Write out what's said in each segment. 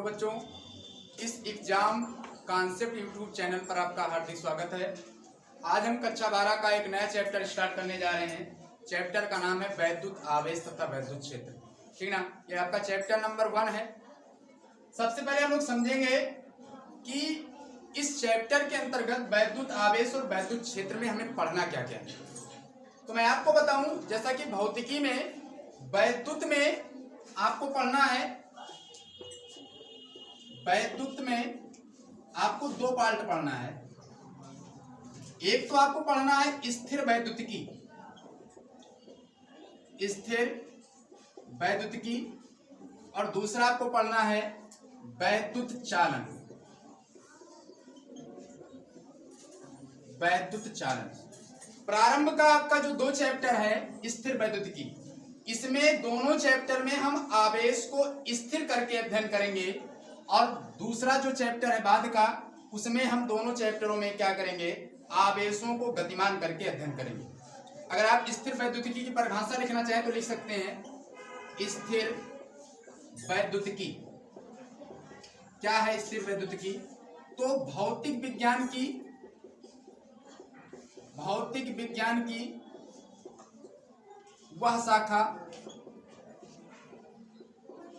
बच्चों, इस exam concept YouTube channel पर आपका हार्दिक स्वागत है। आज हम कक्षा 12 का एक नया चैप्टर स्टार्ट करने जा रहे हैं। चैप्टर का नाम है वैद्युत आवेश तथा वैद्युत क्षेत्र। ठीक ना, ये आपका चैप्टर नंबर 1 है। सबसे पहले हम लोग समझेंगे कि इस चैप्टर के अंतर्गत वैद्युत आवेश और वैद्युत क्षेत्र में हमें पढ़ना क्या क्या है। तो मैं आपको बताऊं, जैसा कि भौतिकी में वैद्युत में आपको पढ़ना है, वैद्युत में आपको 2 पार्ट पढ़ना है। एक तो आपको पढ़ना है स्थिर वैद्युतिकी, स्थिर वैद्युतिकी, और दूसरा आपको पढ़ना है वैद्युत चालन, वैद्युत चालन। प्रारंभ का आपका जो 2 चैप्टर है स्थिर वैद्युतिकी, इसमें दोनों चैप्टर में हम आवेश को स्थिर करके अध्ययन करेंगे, और दूसरा जो चैप्टर है बाद का, उसमें हम दोनों चैप्टरों में क्या करेंगे, आवेशों को गतिमान करके अध्ययन करेंगे। अगर आप स्थिर वैद्युतिकी की परिभाषा लिखना चाहें तो लिख सकते हैं स्थिर वैद्युतिकी। क्या है स्थिर वैद्युतिकी? तो भौतिक विज्ञान की वह शाखा,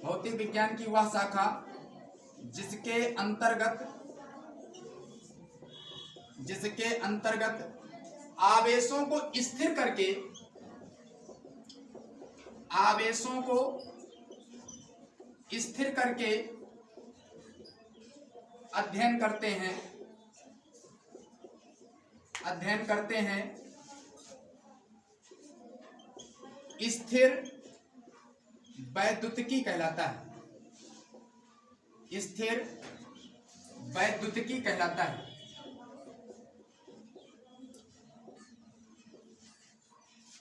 भौतिक विज्ञान की वह शाखा जिसके अंतर्गत आवेशों को स्थिर करके, आवेशों को स्थिर करके अध्ययन करते हैं स्थिर वैद्युतिकी कहलाता है, स्थिर वैद्युतिकी कहलाता है।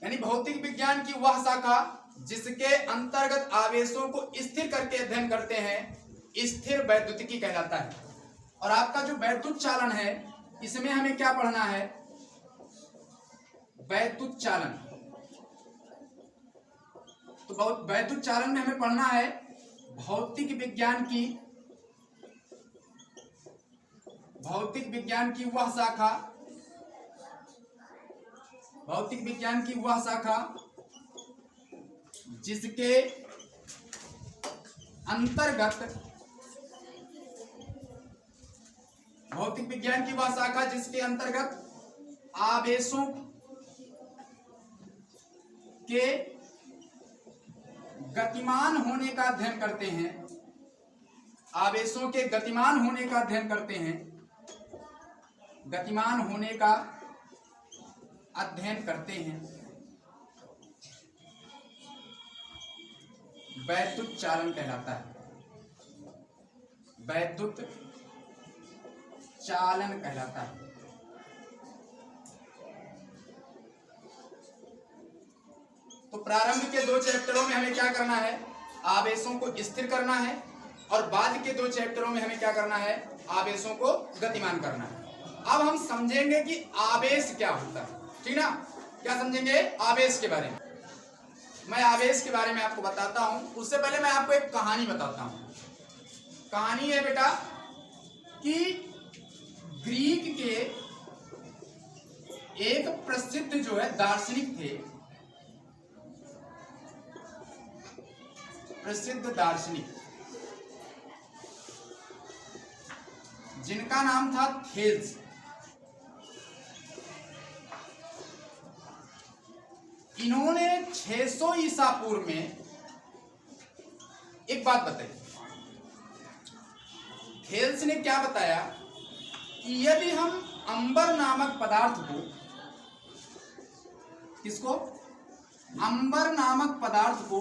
यानी भौतिक विज्ञान की वह शाखा जिसके अंतर्गत आवेशों को स्थिर करके अध्ययन करते हैं स्थिर वैद्युतिकी कहलाता है। और आपका जो वैद्युत चालन है, इसमें हमें क्या पढ़ना है, वैद्युत चालन। तो वैद्युत चालन में हमें पढ़ना है भौतिक विज्ञान की वह शाखा, भौतिक विज्ञान की वह शाखा जिसके अंतर्गत, भौतिक विज्ञान की वह शाखा जिसके अंतर्गत आवेशों के गतिमान होने का अध्ययन करते हैं, आवेशों के गतिमान होने का अध्ययन करते हैं, गतिमान होने का अध्ययन करते हैं, वैद्युत चालन कहलाता है, वैद्युत चालन कहलाता है। तो प्रारंभ के 2 चैप्टरों में हमें क्या करना है, आवेशों को स्थिर करना है, और बाद के 2 चैप्टरों में हमें क्या करना है, आवेशों को गतिमान करना है। अब हम समझेंगे कि आवेश क्या होता है। ठीक ना, क्या समझेंगे आवेश के बारे में। मैं आवेश के बारे में आपको बताता हूं, उससे पहले मैं आपको एक कहानी बताता हूं। कहानी है बेटा कि ग्रीक के एक प्रसिद्ध जो है दार्शनिक थे, प्रसिद्ध दार्शनिक, जिनका नाम था थेल्स। इन्होंने 600 ईसा पूर्व में एक बात बताई। थेल्स ने क्या बताया कि यदि हम अंबर नामक पदार्थ को, किसको, अंबर नामक पदार्थ को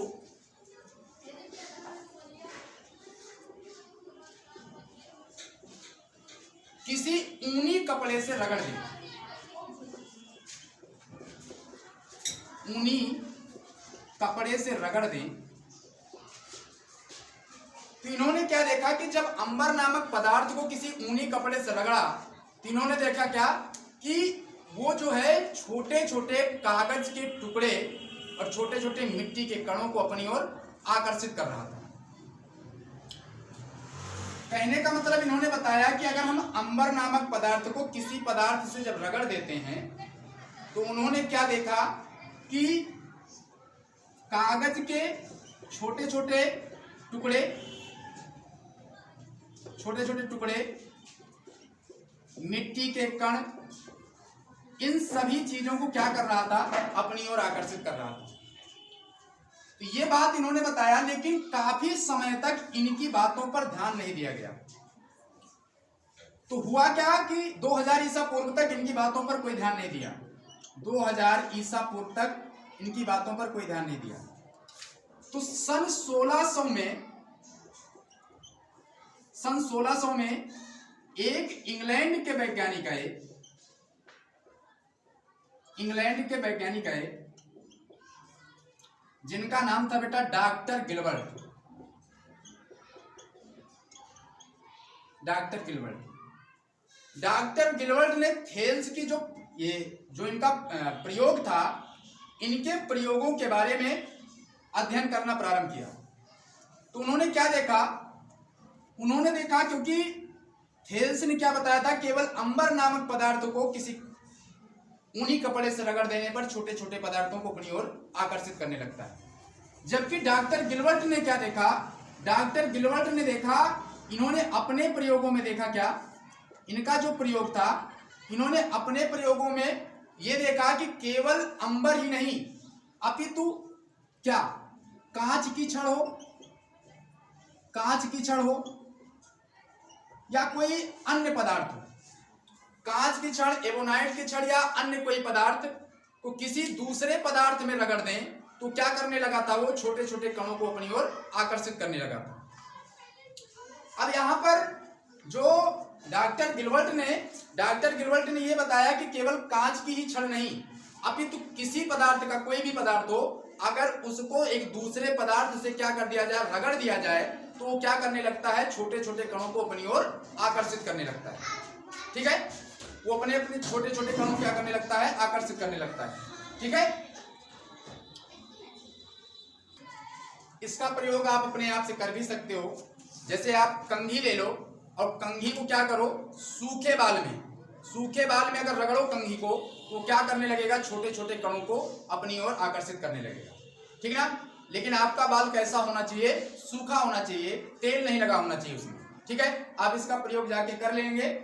किसी ऊनी कपड़े से रगड़ दें, ऊनी कपड़े से रगड़ दें, तो इन्होंने क्या देखा कि जब अंबर नामक पदार्थ को किसी ऊनी कपड़े से रगड़ा, तो इन्होंने देखा क्या कि वो जो है छोटे छोटे कागज के टुकड़े और छोटे छोटे मिट्टी के कणों को अपनी ओर आकर्षित कर रहा था। कहने का मतलब इन्होंने बताया कि अगर हम अंबर नामक पदार्थ को किसी पदार्थ से जब रगड़ देते हैं तो उन्होंने क्या देखा कि कागज के छोटे छोटे टुकड़े, मिट्टी के कण, इन सभी चीजों को क्या कर रहा था, अपनी ओर आकर्षित कर रहा था। तो ये बात इन्होंने बताया, लेकिन काफी समय तक इनकी बातों पर ध्यान नहीं दिया गया। तो हुआ क्या कि 2000 ईसा पूर्व तक इनकी बातों पर कोई ध्यान नहीं दिया। 2000 ईसा पूर्व तक इनकी बातों पर कोई ध्यान नहीं दिया। तो सन 1600 में एक इंग्लैंड के वैज्ञानिक आए जिनका नाम था बेटा डॉक्टर गिलबर्ट। डॉक्टर गिलबर्ट ने थेल्स की जो इनका प्रयोग था, इनके प्रयोगों के बारे में अध्ययन करना प्रारंभ किया। तो उन्होंने क्या देखा, उन्होंने देखा क्योंकि थेल्स ने क्या बताया था, केवल अंबर नामक पदार्थ को किसी ऊनी कपड़े से रगड़ देने पर छोटे छोटे पदार्थों को अपनी ओर आकर्षित करने लगता है। जबकि डॉक्टर गिलबर्ट ने क्या देखा, डॉक्टर गिलबर्ट ने देखा, इन्होंने अपने प्रयोगों में देखा क्या, इनका जो प्रयोग था, इन्होंने अपने प्रयोगों में यह देखा कि केवल अंबर ही नहीं अपितु क्या कांच की छड़ हो या कोई अन्य पदार्थ हो, कांच की छड़, एबोनाइट की छड़ या अन्य कोई पदार्थ को किसी दूसरे पदार्थ में रगड़ दें तो क्या करने लगा था, वो छोटे छोटे कणों को अपनी ओर आकर्षित करने लगा था। अब यहां पर जो डॉक्टर गिलबर्ट ने यह बताया कि केवल कांच की ही छड़ नहीं अपितु किसी पदार्थ का कोई भी पदार्थ हो, अगर उसको एक दूसरे पदार्थ से क्या कर दिया जाए, रगड़ दिया जाए, तो वो क्या करने लगता है, छोटे छोटे कणों को अपनी ओर आकर्षित करने लगता है। ठीक है, वो अपने छोटे छोटे कणों को क्या करने लगता है, आकर्षित करने लगता है। ठीक है, इसका प्रयोग आप अपने आप से कर भी सकते हो। जैसे आप कंघी ले लो और कंघी को क्या करो, सूखे बाल में अगर रगड़ो कंघी को, तो क्या करने लगेगा, छोटे छोटे कणों को अपनी ओर आकर्षित करने लगेगा। ठीक है ना, लेकिन आपका बाल कैसा होना चाहिए, सूखा होना चाहिए, तेल नहीं लगा होना चाहिए उसमें। ठीक है, आप इसका प्रयोग जाके कर लेंगे।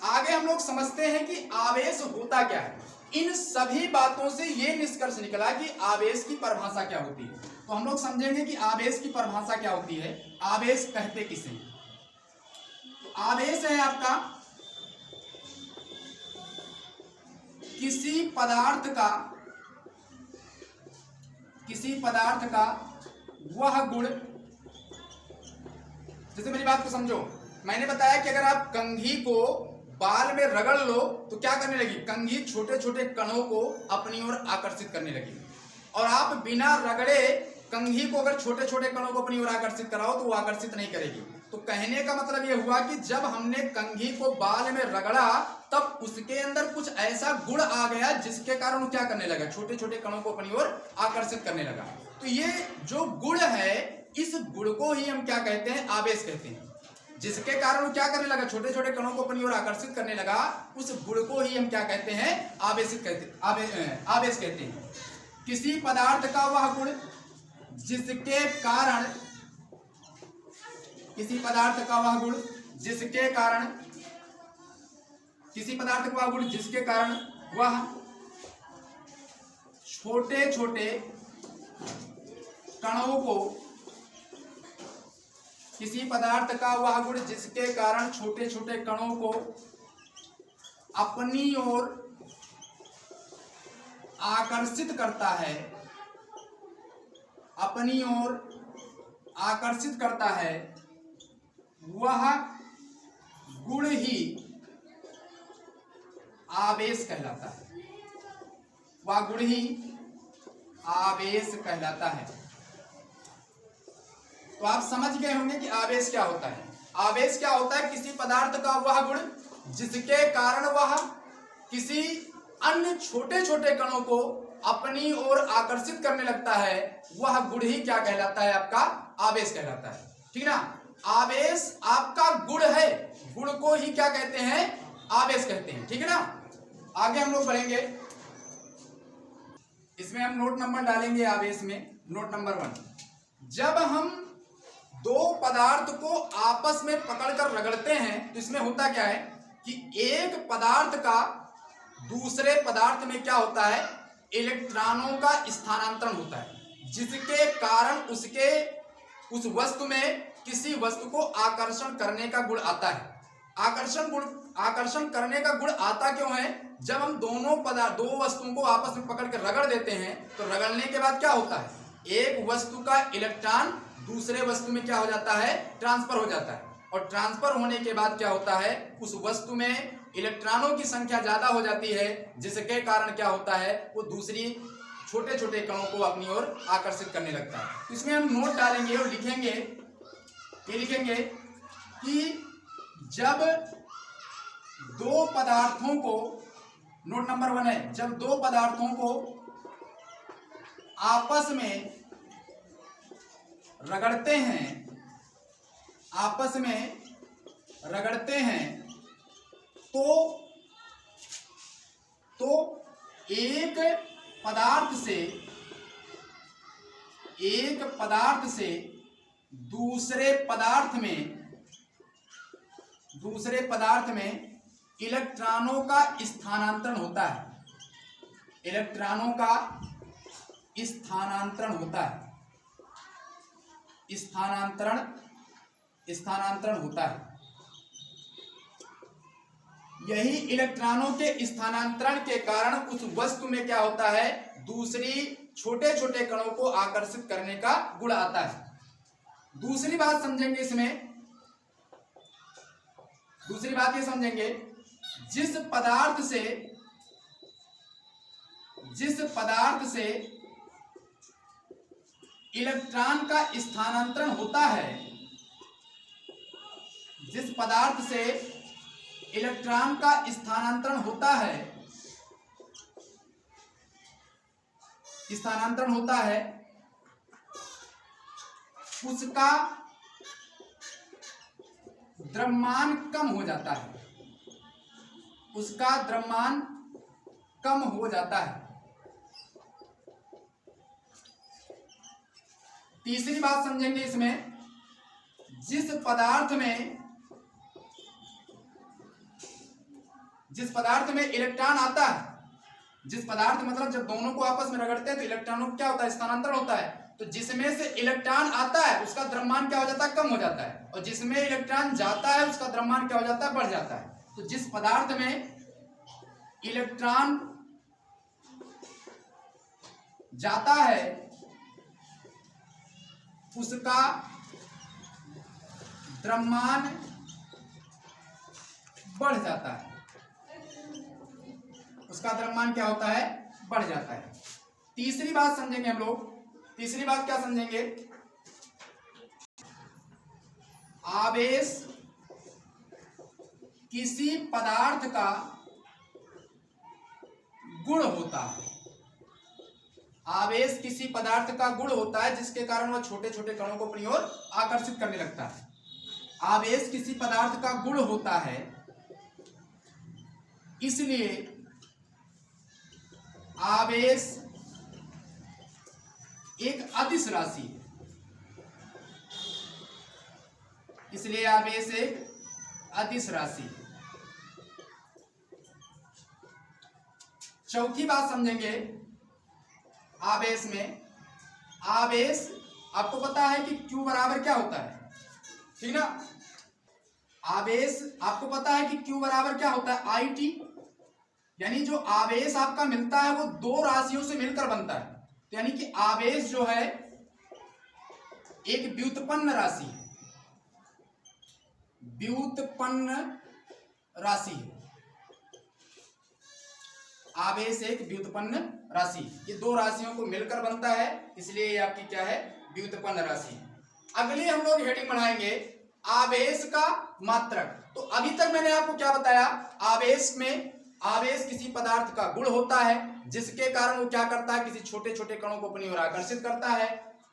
आगे हम लोग समझते हैं कि आवेश होता क्या है। इन सभी बातों से ये निष्कर्ष निकला कि आवेश की परिभाषा क्या होती है। तो हम लोग समझेंगे कि आवेश की परिभाषा क्या होती है, आवेश कहते किसे। तो आवेश है आपका किसी पदार्थ का वह गुण, जैसे मेरी बात को समझो, मैंने बताया कि अगर आप कंघी को बाल में रगड़ लो तो क्या करने लगी, कंघी छोटे छोटे कणों को अपनी ओर आकर्षित करने लगी। और आप बिना रगड़े कंघी को अगर छोटे छोटे कणों को अपनी ओर आकर्षित कराओ तो वो आकर्षित नहीं करेगी। तो कहने का मतलब ये हुआ कि जब हमने कंघी को बाल में रगड़ा तब उसके अंदर कुछ ऐसा गुण आ गया जिसके कारण वो क्या करने लगा, छोटे छोटे कणों को अपनी ओर आकर्षित करने लगा। तो ये जो गुण है, इस गुण को ही हम क्या कहते हैं, आवेश कहते हैं। जिसके कारण वो क्या करने लगा, छोटे छोटे कणों को अपनी ओर आकर्षित करने लगा, उस गुण को ही हम क्या कहते हैं, आवेश कहते हैं। किसी पदार्थ का वह गुण जिसके कारण वह छोटे छोटे कणों को, किसी पदार्थ का वह गुण जिसके कारण छोटे छोटे कणों को अपनी ओर आकर्षित करता है, वह गुण ही आवेश कहलाता है। तो आप समझ गए होंगे कि आवेश क्या होता है। आवेश क्या होता है, किसी पदार्थ का वह गुण जिसके कारण वह किसी अन्य छोटे छोटे कणों को अपनी ओर आकर्षित करने लगता है, वह गुण ही क्या कहलाता है, आपका आवेश कहलाता है। ठीक ना। आवेश आपका गुण है, गुण को ही क्या कहते हैं, आवेश कहते हैं। ठीक है ना। आगे हम लोग बढ़ेंगे, इसमें हम नोट नंबर डालेंगे आवेश में। नोट नंबर 1, जब हम दो पदार्थ को आपस में पकड़कर रगड़ते हैं तो इसमें होता क्या है कि एक पदार्थ का दूसरे पदार्थ में क्या होता है, इलेक्ट्रॉनों का स्थानांतरण होता है, जिसके कारण उस वस्तु में किसी वस्तु को आकर्षण करने का गुण आता है। आकर्षण करने का गुण आता क्यों है, जब हम दो वस्तुओं को आपस में पकड़ कर रगड़ देते हैं तो रगड़ने के बाद क्या होता है, एक वस्तु का इलेक्ट्रॉन दूसरे वस्तु में क्या हो जाता है, ट्रांसफर हो जाता है। और ट्रांसफर होने के बाद क्या होता है, उस वस्तु में इलेक्ट्रॉनों की संख्या ज्यादा हो जाती है, जिसके कारण क्या होता है, वो दूसरी छोटे छोटे कणों को अपनी ओर आकर्षित करने लगता है। इसमें हम नोट डालेंगे और लिखेंगे, ये लिखेंगे कि जब दो पदार्थों को, नोट नंबर 1 है, जब दो पदार्थों को आपस में रगड़ते हैं, तो एक पदार्थ से दूसरे पदार्थ में इलेक्ट्रॉनों का स्थानांतरण होता है। स्थानांतरण होता है। यही इलेक्ट्रॉनों के स्थानांतरण के कारण उस वस्तु में क्या होता है, दूसरी छोटे छोटे कणों को आकर्षित करने का गुण आता है। दूसरी बात समझेंगे इसमें, दूसरी बात ये समझेंगे, जिस पदार्थ से इलेक्ट्रॉन का स्थानांतरण होता है, जिस पदार्थ से इलेक्ट्रॉन का स्थानांतरण होता है, उसका द्रव्यमान कम हो जाता है, तीसरी बात समझेंगे इसमें, जिस पदार्थ में इलेक्ट्रॉन आता है, जिस पदार्थ मतलब जब दोनों को आपस में रगड़ते हैं तो इलेक्ट्रॉनों को क्या होता है, स्थानांतरण होता है। तो जिसमें से इलेक्ट्रॉन आता है उसका द्रव्यमान क्या हो जाता है, कम हो जाता है, और जिसमें इलेक्ट्रॉन जाता है उसका द्रव्यमान क्या हो जाता है, बढ़ जाता है। तो जिस पदार्थ में इलेक्ट्रॉन जाता है उसका द्रव्यमान बढ़ जाता है, उसका द्रव्यमान क्या होता है, बढ़ जाता है। तीसरी बात समझेंगे हम लोग, तीसरी बात क्या समझेंगे, आवेश किसी पदार्थ का गुण होता है। आवेश किसी पदार्थ का गुण होता है जिसके कारण वह छोटे छोटे कणों को अपनी ओर आकर्षित करने लगता है। आवेश किसी पदार्थ का गुण होता है, इसलिए आवेश एक अदिश राशि है, इसलिए आवेश एक अदिश राशि है। चौथी बात समझेंगे आवेश में, आवेश आपको पता है कि Q बराबर क्या होता है, ठीक ना। आवेश आपको पता है कि Q बराबर क्या होता है, IT, यानी जो आवेश आपका मिलता है वो दो राशियों से मिलकर बनता है। तो यानी कि आवेश जो है एक व्युत्पन्न राशि है, व्युत्पन्न राशि है। आवेश एक व्युत्पन्न राशि, ये दो राशियों को मिलकर बनता है, इसलिए ये आपकी क्या है, व्युत्पन्न राशि। अगले हम लोग हेडिंग बढ़ाएंगे आवेश का मात्रक। तो अभी तक मैंने आपको क्या बताया, आवेश किसी पदार्थ का गुण होता है जिसके कारण वो क्या करता है, किसी छोटे छोटे कणों को अपनी ओर आकर्षित करता है।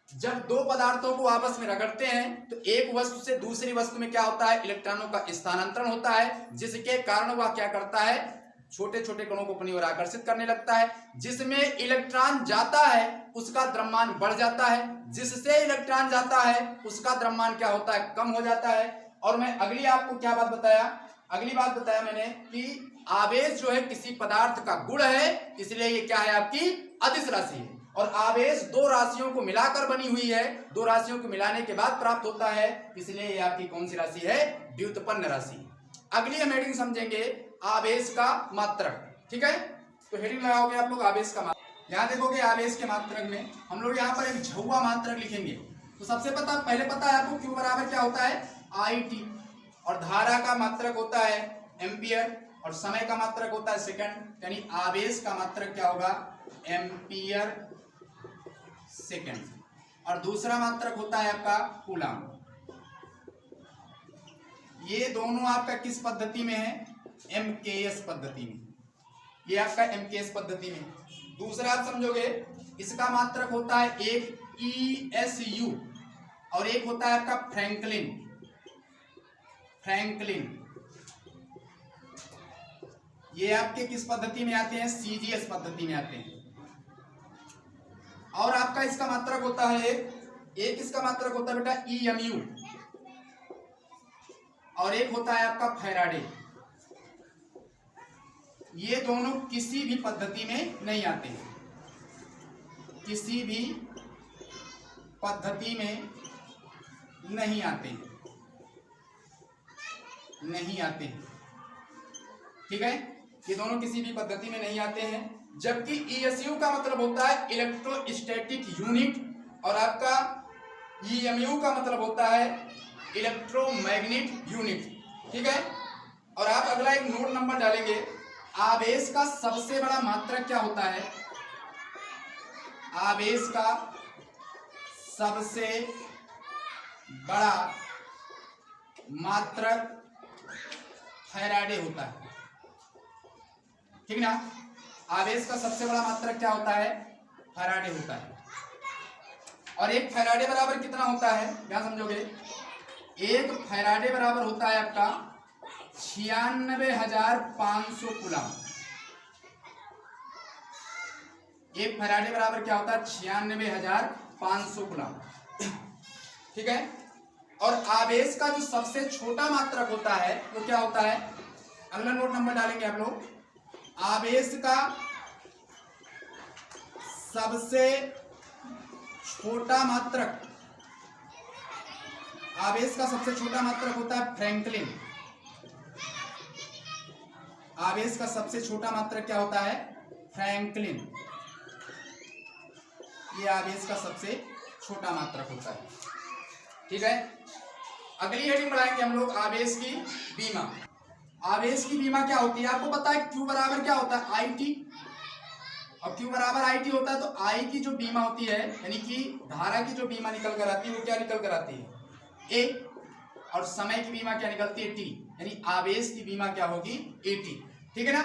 जब दो पदार्थों को आपस में रगड़ते हैं तो एक वस्तु से दूसरी वस्तु में क्या होता है, इलेक्ट्रॉनों का स्थानांतरण होता है, जिसके कारण वह क्या करता है, छोटे छोटे कणों को अपनी ओर आकर्षित करने लगता है। जिसमें इलेक्ट्रॉन जाता है उसका द्रव्यमान बढ़ जाता है, जिससे इलेक्ट्रॉन जाता है उसका द्रव्यमान क्या होता है, कम हो जाता है। और मैं अगली आपको क्या बात बताया, अगली बात बताया मैंने कि आवेश जो है किसी पदार्थ का गुण है, इसलिए ये क्या है, आपकी अदिश राशि है। और आवेश दो राशियों को मिलाकर बनी हुई है, दो राशियों को मिलाने के बाद प्राप्त होता है, इसलिए ये आपकी कौन सी राशि है, व्युत्पन्न राशि। अगली हम हेडिंग समझेंगे आवेश का मात्रक। ठीक है, तो हेडिंग लगाओगे आप लोग आवेश का मात्रक। यहाँ देखोगे आवेश के मात्रक में हम लोग यहाँ पर एक झौवा मात्रक लिखेंगे। तो सबसे पहले पता है आपको क्यू बराबर क्या होता है, IT, और धारा का मात्रक होता है एम्पियर, और समय का मात्रक होता है सेकंड, यानी आवेश का मात्रक क्या होगा, एम्पियर सेकंड। और दूसरा मात्रक होता है आपका कूलम। ये दोनों आपका किस पद्धति में है, MKS पद्धति में, ये आपका MKS पद्धति में। दूसरा आप समझोगे इसका मात्रक होता है एक ESU और एक होता है आपका फ्रैंकलिन। ये आपके किस पद्धति में आते हैं, CGS पद्धति में आते हैं। और आपका इसका मात्रक होता है एक इसका मात्रक होता है बेटा EMU, और एक होता है आपका फैराडे। ये दोनों किसी भी पद्धति में नहीं आते हैं, किसी भी पद्धति में नहीं आते हैं, नहीं आते हैं। ठीक है, ये दोनों किसी भी पद्धति में नहीं आते हैं। जबकि ESU का मतलब होता है इलेक्ट्रोस्टैटिक यूनिट, और आपका EMU का मतलब होता है इलेक्ट्रोमैग्नेट यूनिट। ठीक है, और आप अगला एक नोट नंबर डालेंगे, आवेश का सबसे बड़ा मात्रक क्या होता है, आवेश का सबसे बड़ा मात्रक फैराडे होता है। ठीक ना, आवेश का सबसे बड़ा मात्रक क्या होता है, फैराडे होता है। और एक फैराडे बराबर कितना होता है, क्या समझोगे, एक फैराडे बराबर होता है आपका 96,500 कूलम। एक फैराडे बराबर क्या होता है, 96,500 कूलम। ठीक है, और आवेश का जो सबसे छोटा मात्रक होता है वो क्या होता है, अगला नोट नंबर डालेंगे आप लोग, आवेश का सबसे छोटा मात्रक, आवेश का सबसे छोटा मात्रक होता है फ्रैंकलिन। आवेश का सबसे छोटा मात्रक क्या होता है, फ्रैंकलिन। ये आवेश का सबसे छोटा मात्रक होता है। ठीक है, अगली हेडिंग बढ़ाएंगे हम लोग आवेश की बीमा। आवेश की बीमा क्या होती है, आपको पता है Q बराबर क्या होता है, IT, और Q बराबर IT होता है। तो I की जो बीमा होती है, यानी कि धारा की जो बीमा निकल कर आती है वो क्या निकल कर आती है, A, और समय की बीमा क्या निकलती है, T, यानी आवेश की बीमा क्या होगी, AT। ठीक है ना,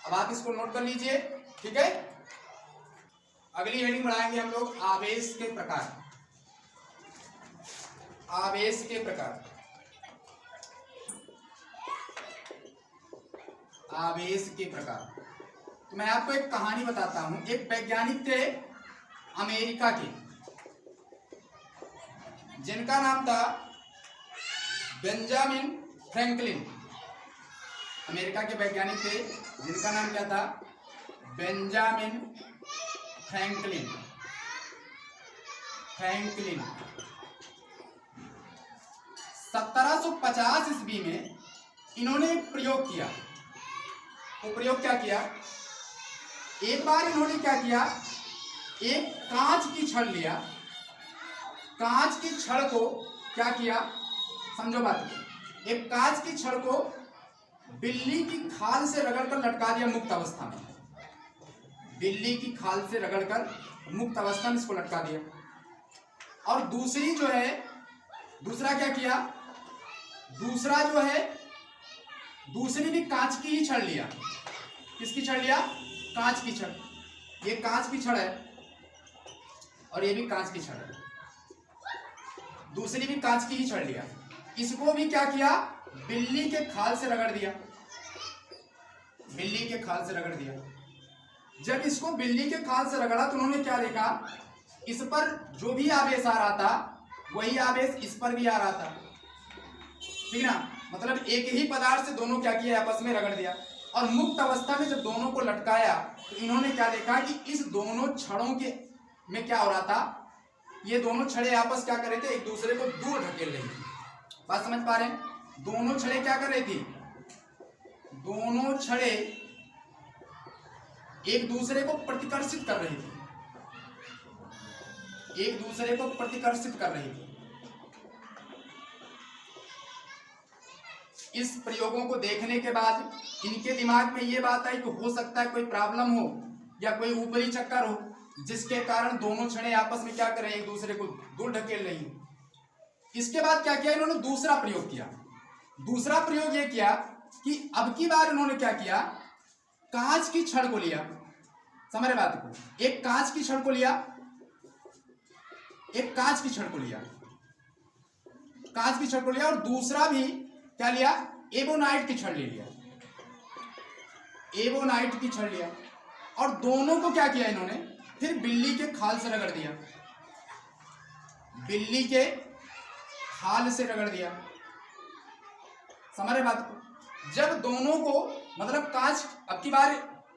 अब आप इसको नोट कर लीजिए। ठीक है, अगली हेडिंग बढ़ाएंगे हम लोग आवेश के प्रकार। आवेश के प्रकार, आवेश के प्रकार। तो मैं आपको एक कहानी बताता हूं। एक वैज्ञानिक थे अमेरिका के, जिनका नाम था बेंजामिन फ्रैंकलिन। अमेरिका के वैज्ञानिक थे जिनका नाम क्या था, बेंजामिन फ्रैंकलिन। 1750 ईस्वी में इन्होंने एक प्रयोग किया। वो प्रयोग क्या किया, एक बार इन्होंने क्या किया, एक कांच की छड़ लिया, कांच की छड़ को क्या किया, समझो बात, एक कांच की छड़ को बिल्ली की खाल से रगड़कर लटका दिया मुक्त अवस्था में। बिल्ली की खाल से रगड़कर मुक्त अवस्था में इसको लटका दिया। और दूसरी जो है, दूसरा क्या किया, दूसरा जो है, दूसरी भी कांच की ही छड़ लिया। किसकी छड़ लिया, कांच की छड़। ये कांच की छड़ है और ये भी कांच की छड़ है। दूसरी भी कांच की ही छड़ लिया, इसको भी क्या किया, बिल्ली के खाल से रगड़ दिया, बिल्ली के खाल से रगड़ दिया। जब इसको बिल्ली के खाल से रगड़ा तो उन्होंने क्या देखा, इस पर जो भी आवेश आ रहा था वही आवेश इस पर भी आ रहा था, ठीक ना, मतलब एक ही पदार्थ से दोनों क्या किया, आपस में रगड़ दिया। और मुक्त अवस्था में जब दोनों को लटकाया तो इन्होंने क्या देखा कि इस दोनों छड़ों के में क्या हो रहा था, ये दोनों छड़े आपस क्या कर रहे थे, एक दूसरे को दूर ढकेल रही थी। बात समझ पा रहे हैं? दोनों छड़े क्या कर रही थी, दोनों छड़े एक दूसरे को प्रतिकर्षित कर रही थी, एक दूसरे को प्रतिकर्षित कर रही थी। इस प्रयोगों को देखने के बाद इनके दिमाग में ये बात आई कि हो सकता है कोई प्रॉब्लम हो या कोई ऊपरी चक्कर हो जिसके कारण दोनों छड़ें आपस में क्या कर रहे हैं, एक दूसरे को दूर ढकेल रही हैं। इसके बाद क्या किया इन्होंने, दूसरा प्रयोग किया। दूसरा प्रयोग ये किया कि अब की बार इन्होंने क्या किया, कांच की छड़ को लिया, समझ रहे बात को, एक कांच की छड़ को लिया, एक कांच की छड़ को लिया, कांच की छड़ को लिया, और दूसरा भी क्या लिया, एबोनाइट की छड़ ले लिया, एबोनाइट की छड़ लिया, और दोनों को क्या किया इन्होंने, फिर बिल्ली के खाल से रगड़ दिया, बिल्ली के खाल से रगड़ दिया, समझ रहे बात को। जब दोनों को मतलब कांच, अब की बार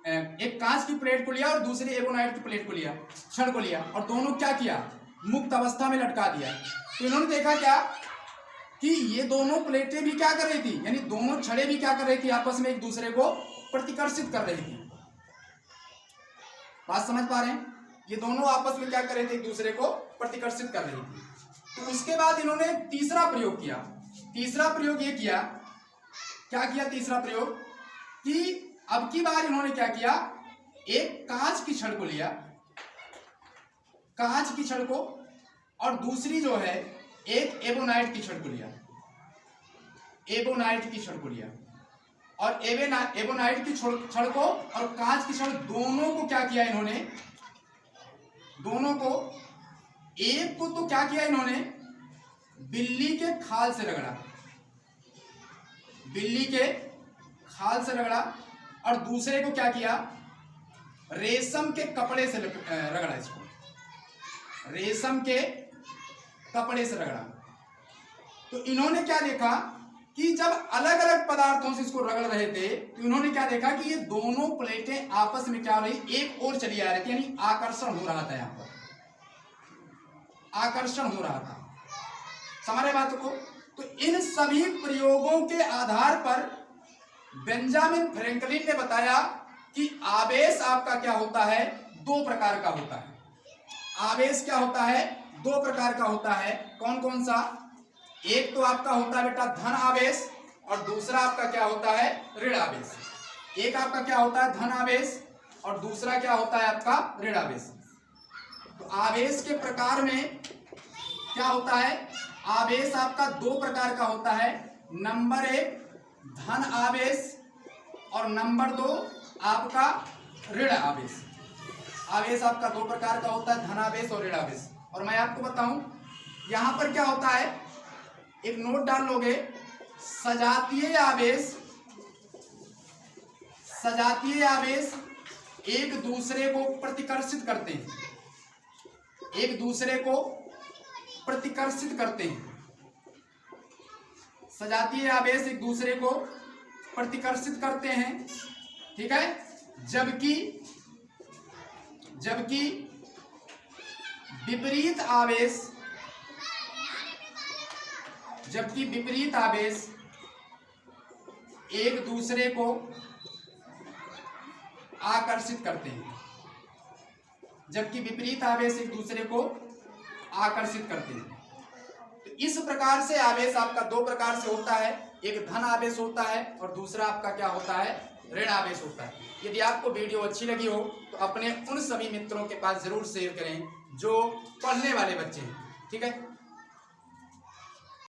एक कांच की प्लेट को लिया और दूसरी एबोनाइट की प्लेट को लिया, छड़ को लिया, और दोनों क्या किया, मुक्त अवस्था में लटका दिया। तो इन्होंने देखा क्या कि ये दोनों प्लेटें भी क्या कर रही थी, यानी दोनों छड़ें भी क्या कर रही थी, आपस में एक दूसरे को प्रतिकर्षित कर रही थी। बात समझ पा रहे हैं? ये दोनों आपस में क्या कर रहे थे, एक दूसरे को प्रतिकर्षित कर रही थी। तो उसके बाद इन्होंने तीसरा प्रयोग किया। तीसरा प्रयोग ये किया, क्या किया तीसरा प्रयोग, कि अब की बार इन्होंने क्या किया, एक कांच की छड़ को लिया, कांच की छड़ को, और दूसरी जो है एक एबोनाइट की छड़ को लिया, एबोनाइट की छड़ को लिया, और एबोनाइट की छड़ को और कांच की छड़ दोनों को क्या किया इन्होंने, दोनों को, एक को तो क्या किया इन्होंने, बिल्ली के खाल से रगड़ा, बिल्ली के खाल से रगड़ा, और दूसरे को क्या किया, रेशम के कपड़े से रगड़ा, इसको रेशम के कपड़े से रगड़ा। तो इन्होंने क्या देखा कि जब अलग अलग पदार्थों से इसको रगड़ रहे थे तो इन्होंने क्या देखा कि ये दोनों प्लेटें आपस में क्या हो रही, एक और चली आ रही थी, यानी आकर्षण हो रहा था, यहां पर आकर्षण हो रहा था, समझ रहे बात को। तो इन सभी प्रयोगों के आधार पर बेंजामिन फ्रैंकलिन ने बताया कि आवेश आपका क्या होता है, दो प्रकार का होता है। आवेश क्या होता है, दो प्रकार का होता है। कौन कौन सा, एक तो आपका होता है बेटा धन आवेश, और दूसरा आपका क्या होता है, ऋण आवेश। एक आपका क्या होता है, धन आवेश, और दूसरा क्या होता है आपका ऋण आवेश। तो आवेश के प्रकार में क्या होता है, आवेश आपका दो प्रकार का होता है। नंबर एक धन आवेश, और नंबर दो आपका ऋण आवेश। आवेश आपका दो प्रकार का होता है, धन आवेश और ऋण आवेश। और मैं आपको बताऊं यहां पर क्या होता है, एक नोट डाल लोगे, सजातीय आवेश, सजातीय आवेश एक दूसरे को प्रतिकर्षित करते हैं, एक दूसरे को प्रतिकर्षित करते हैं। सजातीय आवेश एक दूसरे को प्रतिकर्षित करते हैं, ठीक है। जबकि विपरीत आवेश, जबकि विपरीत आवेश एक दूसरे को आकर्षित करते हैं, जबकि विपरीत आवेश एक दूसरे को आकर्षित करते हैं। तो इस प्रकार से आवेश आपका दो प्रकार से होता है, एक धन आवेश होता है और दूसरा आपका क्या होता है, ऋण आवेश होता है। यदि आपको वीडियो अच्छी लगी हो तो अपने उन सभी मित्रों के पास जरूर शेयर करें जो पढ़ने वाले बच्चे हैं, ठीक है।